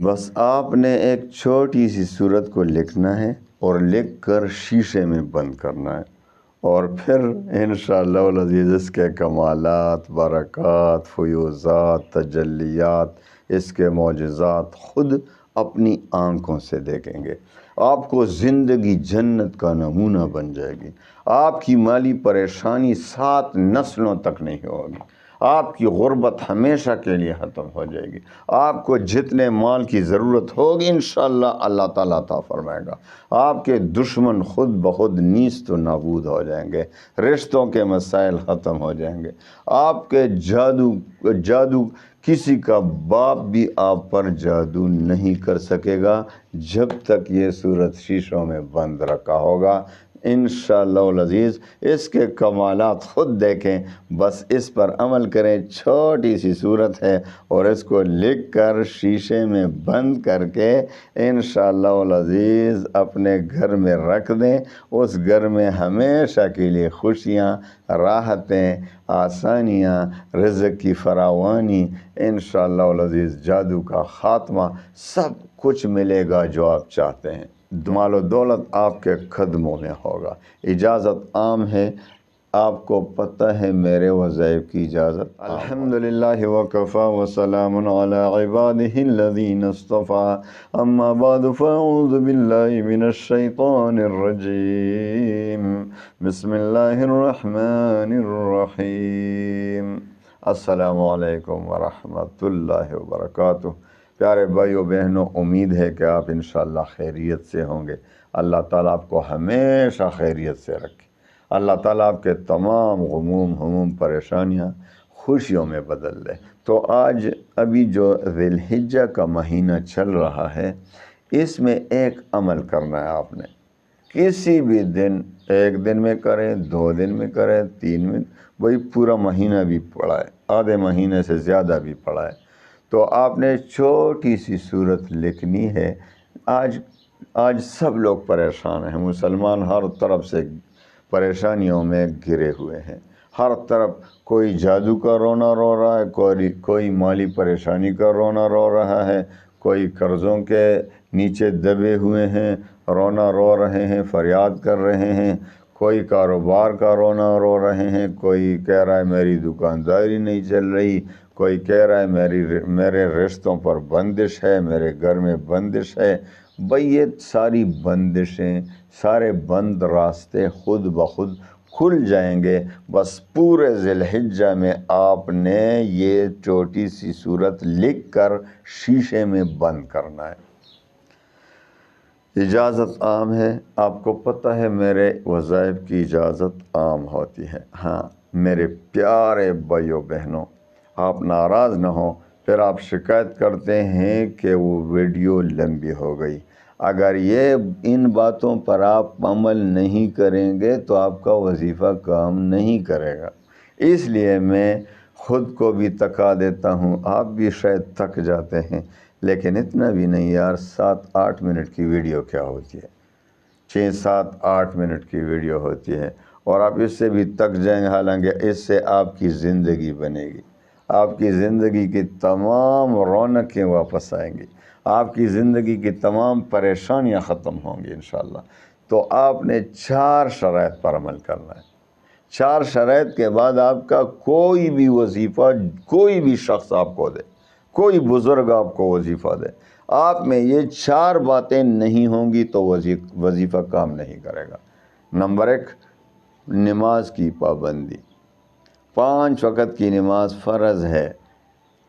بس آپ نے ایک چھوٹی سی صورت کو لکھنا ہے اور لکھ کر شیشے میں بند کرنا ہے، اور پھر انشاءاللہ العزیز اس کے کمالات، برکات، فیوزات، تجلیات، اس کے معجزات خود اپنی آنکھوں سے دیکھیں گے۔ آپ کو زندگی جنت کا نمونہ بن جائے گی۔ آپ کی مالی پریشانی 7 نسلوں تک نہیں ہوگی۔ آپ کی غربت ہمیشہ کے لیے ختم ہو جائے گی۔ آپ کو جتنے مال کی ضرورت ہوگی انشاءاللہ اللہ تعالیٰ عطا فرمائے گا۔ آپ کے دشمن خود بخود نیست و نابود ہو جائیں گے۔ رشتوں کے مسائل ختم ہو جائیں گے۔ آپ کے جادو کسی کا باپ بھی آپ پر جادو نہیں کر سکے گا جب تک یہ صورت شیشوں میں بند رکھا ہوگا۔ انشاءاللہ العزیز اس کے کمالات خود دیکھیں، بس اس پر عمل کریں۔ چھوٹی سی صورت ہے اور اس کو لکھ کر شیشے میں بند کر کے انشاءاللہ العزیز اپنے گھر میں رکھ دیں۔ اس گھر میں ہمیشہ کے لیے خوشیاں، راحتیں، آسانیاں، رزق کی فراوانی، انشاءاللہ العزیز جادو کا خاتمہ، سب کچھ ملے گا جو آپ چاہتے ہیں۔ مال و دولت آپ کے قدموں میں ہوگا۔ اجازت عام ہے، آپ کو پتہ ہے میرے وظائف کی اجازت۔ الحمدللہ وکفا وسلام علی عبادہ الذین اصطفیٰ، اما بعد فاعوذ باللہ من الشیطان الرجیم، بسم اللہ الرحمن الرحیم۔ السلام علیکم ورحمۃ اللہ وبرکاتہ۔ پیارے بھائیو بہنوں، امید ہے کہ آپ انشاءاللہ خیریت سے ہوں گے۔ اللہ تعالیٰ آپ کو ہمیشہ خیریت سے رکھے۔ اللہ تعالیٰ آپ کے تمام غموم، ہموم، پریشانیاں خوشیوں میں بدل دے۔ تو آج ابھی جو ذی الحجہ کا مہینہ چل رہا ہے، اس میں ایک عمل کرنا ہے آپ نے۔ کسی بھی دن، 1 دن میں کریں، 2 دن میں کریں، 3 میں، وہی پورا مہینہ بھی پڑھا ہے، آدھے مہینے سے زیادہ بھی پڑھا ہے۔ تو آپ نے چھوٹی سی صورت لکھنی ہے۔ آج سب لوگ پریشان ہیں، مسلمان ہر طرف سے پریشانیوں میں گھرے ہوئے ہیں۔ ہر طرف کوئی جادو کا رونا رو رہا ہے، کوئی مالی پریشانی کا رونا رو رہا ہے، کوئی قرضوں کے نیچے دبے ہوئے ہیں، رونا رو رہے ہیں، فریاد کر رہے ہیں، کوئی کاروبار کا رونا رو رہے ہیں، کوئی کہہ رہا ہے میری دکانداری نہیں چل رہی، کوئی کہہ رہا ہے میرے رشتوں پر بندش ہے، میرے گھر میں بندش ہے۔ بھئی یہ ساری بندشیں، سارے بند راستے خود بخود کھل جائیں گے۔ بس پورے ذی الحجہ میں آپ نے یہ چھوٹی سی صورت لکھ کر شیشے میں بند کرنا ہے۔ اجازت عام ہے، آپ کو پتہ ہے میرے وظائف کی اجازت عام ہوتی ہے۔ ہاں میرے پیارے بھائیو بہنوں، آپ ناراض نہ ہوں، پھر آپ شکایت کرتے ہیں کہ وہ ویڈیو لمبی ہو گئی۔ اگر ان باتوں پر آپ عمل نہیں کریں گے تو آپ کا وظیفہ کام نہیں کرے گا۔ اس لیے میں خود کو بھی تکا دیتا ہوں، آپ بھی شاید تک جاتے ہیں، لیکن اتنا بھی نہیں یار۔ 7-8 منٹ کی ویڈیو کیا ہوتی ہے؟ 6-7-8 منٹ کی ویڈیو ہوتی ہے، اور آپ اس سے بھی تک جائیں گے۔ حالانکہ اس سے آپ کی زندگی بنے گی، آپ کی زندگی کی تمام رونقیں واپس آئیں گی، آپ کی زندگی کی تمام پریشانیاں ختم ہوں گی انشاءاللہ۔ تو آپ نے 4 شرائط پر عمل کرنا ہے۔ 4 شرائط کے بعد آپ کا کوئی بھی وظیفہ، کوئی بھی شخص آپ کو دے، کوئی بزرگ آپ کو وظیفہ دے، آپ میں یہ 4 باتیں نہیں ہوں گی تو وظیفہ کام نہیں کرے گا۔ نمبر 1، نماز کی پابندی۔ 5 وقت کی نماز فرض ہے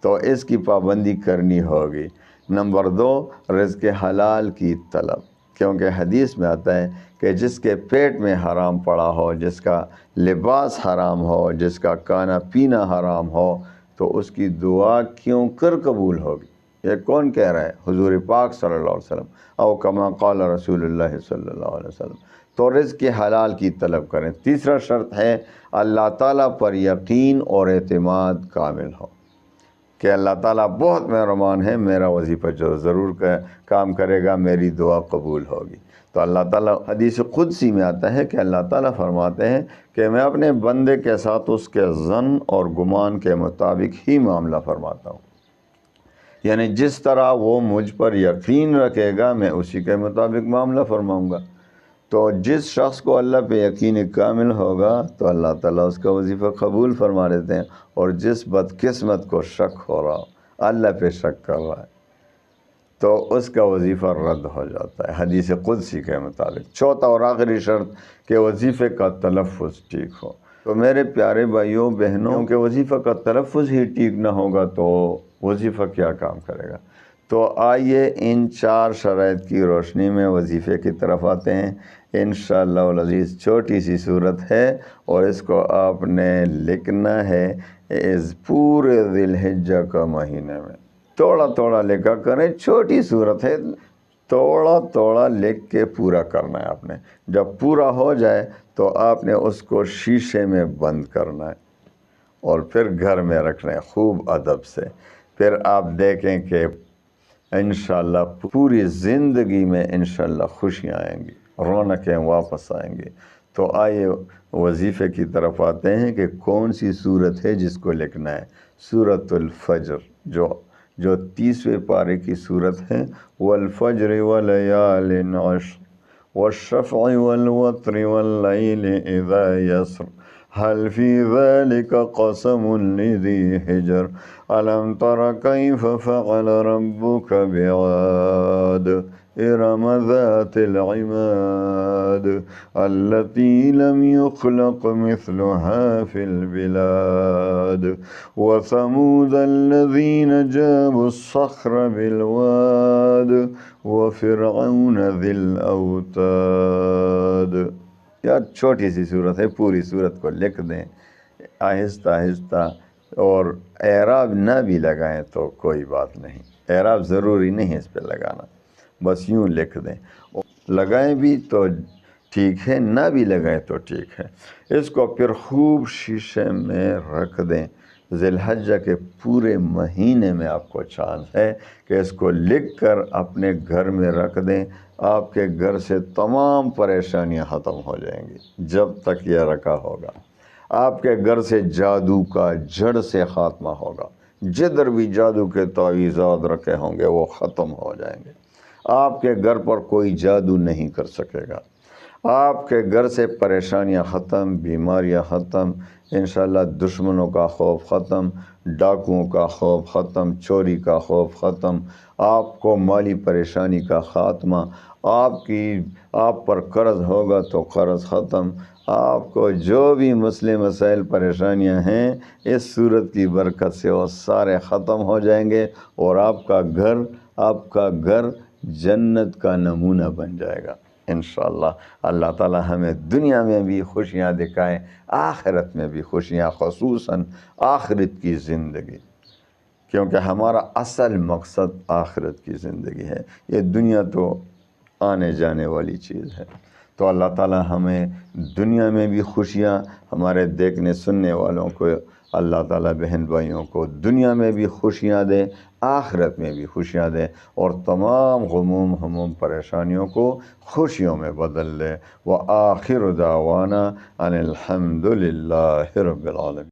تو اس کی پابندی کرنی ہوگی۔ نمبر 2، رزق حلال کی طلب، کیونکہ حدیث میں آتا ہے کہ جس کے پیٹ میں حرام پڑا ہو، جس کا لباس حرام ہو، جس کا کھانا پینا حرام ہو، تو اس کی دعا کیوں کر قبول ہوگی؟ یہ کون کہہ رہا ہے؟ حضور پاک صلی اللہ علیہ وسلم، او کما قال رسول اللہ صلی اللہ علیہ وسلم۔ تو رزق حلال کی طلب کریں۔ تیسرا شرط ہے اللہ تعالیٰ پر یقین اور اعتماد کامل ہو، کہ اللہ تعالیٰ بہت مہربان ہے، میرا وظیفہ جو ضرور کام کرے گا، میری دعا قبول ہوگی۔ تو اللہ تعالیٰ، حدیث قدسی میں آتا ہے کہ اللہ تعالیٰ فرماتے ہیں کہ میں اپنے بندے کے ساتھ اس کے ظن اور گمان کے مطابق ہی معاملہ فرماتا ہوں۔ یعنی جس طرح وہ مجھ پر یقین رکھے گا میں اسی کے مطابق معاملہ فرماؤں گا۔ تو جس شخص کو اللہ پہ یقین کامل ہوگا تو اللہ تعالیٰ اس کا وظیفہ قبول فرما لیتے ہیں، اور جس بدقسمت کو شک ہو رہا ہو، اللہ پہ شک کر رہا ہے، تو اس کا وظیفہ رد ہو جاتا ہے حدیث قدسی کے مطابق۔ چوتھا اور آخری شرط کہ وظیفے کا تلفظ ٹھیک ہو۔ تو میرے پیارے بھائیوں بہنوں کے وظیفہ کا تلفظ ہی ٹھیک نہ ہوگا تو وظیفہ کیا کام کرے گا؟ تو آئیے ان 4 شرائط کی روشنی میں وظیفے کی طرف آتے ہیں۔ انشاءاللہ العزیز چھوٹی سی صورت ہے اور اس کو آپ نے لکھنا ہے اس پورے ذی الحجہ کا مہینے میں۔ تھوڑا لکھا کریں، چھوٹی صورت ہے، تھوڑا لکھ کے پورا کرنا ہے آپ نے۔ جب پورا ہو جائے تو آپ نے اس کو شیشے میں بند کرنا ہے اور پھر گھر میں رکھنا ہے خوب ادب سے۔ پھر آپ دیکھیں کہ انشاءاللہ پوری زندگی میں انشاءاللہ خوشیاں آئیں گی، رونقیں واپس آئیں گی۔ تو آئیے وظیفے کی طرف آتے ہیں کہ کون سی صورت ہے جس کو لکھنا ہے۔ سورۃ الفجر جو 30ویں پارے کی صورت ہے، والفجر ولیال عشر والشفع والوتر واللیل اذا یسر هل فی ذلک قسم لذی حجر الم تر کیف فعل ربک بعاد ارم ذات العماد التي لم يخلق مثلها في البلاد وثمود الذين جابوا الصخر بالواد وفرعون ذي الأوتاد۔ یار چھوٹی سی صورت ہے، پوری صورت کو لکھ دیں آہستہ آہستہ، اور اعراب نہ بھی لگائیں تو کوئی بات نہیں، اعراب ضروری نہیں ہے اس پہ لگانا، بس یوں لکھ دیں۔ لگائیں بھی تو ٹھیک ہے، نہ بھی لگائیں تو ٹھیک ہے۔ اس کو پھر خوب شیشے میں رکھ دیں۔ ذی الحجہ کے پورے مہینے میں آپ کو چانس ہے کہ اس کو لکھ کر اپنے گھر میں رکھ دیں۔ آپ کے گھر سے تمام پریشانیاں ختم ہو جائیں گی جب تک یہ رکھا ہوگا۔ آپ کے گھر سے جادو کا جڑ سے خاتمہ ہوگا، جدھر بھی جادو کے تعویذات رکھے ہوں گے وہ ختم ہو جائیں گے۔ آپ کے گھر پر کوئی جادو نہیں کر سکے گا۔ آپ کے گھر سے پریشانیاں ختم، بیماریاں ختم، انشاءاللہ دشمنوں کا خوف ختم، ڈاکوؤں کا خوف ختم، چوری کا خوف ختم، آپ کو مالی پریشانی کا خاتمہ، آپ پر قرض ہوگا تو قرض ختم، آپ کو جو بھی مسئلے مسائل پریشانیاں ہیں اس صورت کی برکت سے وہ سارے ختم ہو جائیں گے، اور آپ کا گھر جنت کا نمونہ بن جائے گا انشاءاللہ۔ اللہ تعالی ہمیں دنیا میں بھی خوشیاں دکھائیں، آخرت میں بھی خوشیاں، خصوصاً آخرت کی زندگی، کیونکہ ہمارا اصل مقصد آخرت کی زندگی ہے۔ یہ دنیا تو آنے جانے والی چیز ہے۔ تو اللہ تعالی ہمیں دنیا میں بھی خوشیاں، ہمارے دیکھنے سننے والوں کو اللہ تعالی بہن بھائیوں کو دنیا میں بھی خوشیاں دے، آخرت میں بھی خوشیاں دے، اور تمام غموم ہموم پریشانیوں کو خوشیوں میں بدل دے۔ وآخر دعوانا ان الحمد للہ رب العالمین۔